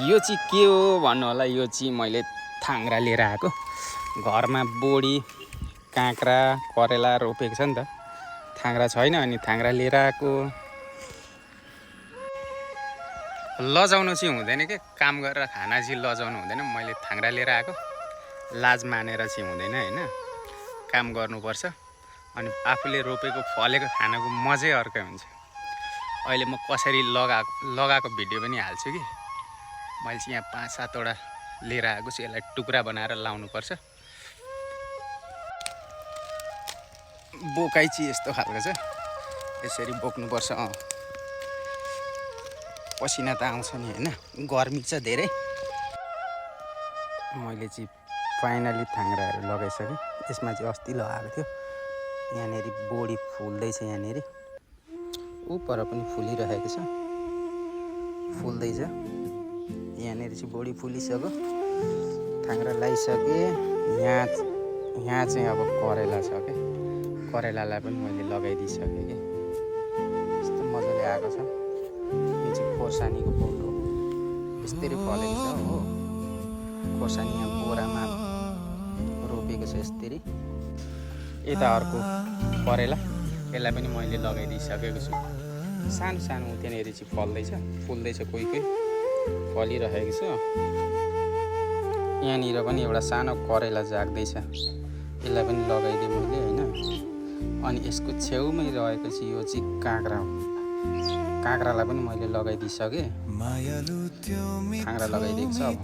यो चाहिँ के हो भन्नु होला। यो चाहिँ मैले थाङ्ग्रा लिएर आएको। घरमा बोडी काँक्रा करेला रोपेको छ नि त, थाङ्ग्रा छैन अनि थाङ्ग्रा लिएर आएको। लजाउनु चाहिँ हुँदैन के, काम गरेर खाना चाहिँ लजाउनु हुँदैन। मैले थाङ्ग्रा लिएर आएको, लाज मानेर चाहिँ हुँदैन होइन, काम गर्नुपर्छ। अनि आफूले रोपेको फलेको खानाको मजै अर्कै हुन्छ। अहिले म कसरी लगाएको भिडियो पनि हाल्छु कि। मैले चाहिँ यहाँ 5-7वटा लिएर आएको छु, यसलाई टुक्रा बनाएर लाउनुपर्छ। बोकाइ चाहिँ यस्तो खालको छ, यसरी बोक्नुपर्छ। पसिना त आउँछ नि होइन, गर्मी छ धेरै। मैले चाहिँ फाइनली थाङ्ग्राहरू लगाइसकेँ। यसमा चाहिँ अस्ति लगाएको थियो। यहाँनिर बोडी फुल्दैछ, यहाँनिर उपर पनि फुलिरहेको छ, फुल्दैछ। यहाँनिर चाहिँ बोडी फुलिसक्यो, थाङ्ग्रा लगाइसकेँ। यहाँ चाहिँ अब करेला छ क्या, करेलालाई पनि मैले लगाइदिइसकेँ कि। यस्तो मजाले आएको छ। यो चाहिँ खोर्सानीको बोट हो, यस्तरी फलेको छ हो। खोर्सानी यहाँ बोरामा रोपेको छ यसरी। यता अर्को करेला, यसलाई पनि मैले लगाइदिइसकेको छु। सानो सानो त्यहाँनिर चाहिँ फल्दैछ, फुल्दैछ, कोही फलिरहेको छ। यहाँनिर पनि एउटा सानो करेला जाग्दैछ, यसलाई पनि लगाइदिएँ मैले होइन। अनि यसको छेउमै रहेको चाहिँ यो चाहिँ काँक्रा हो। काँक्रालाई पनि मैले लगाइदिइसकेँ, थाङ्ग्रा लगाइदिएको छ। अब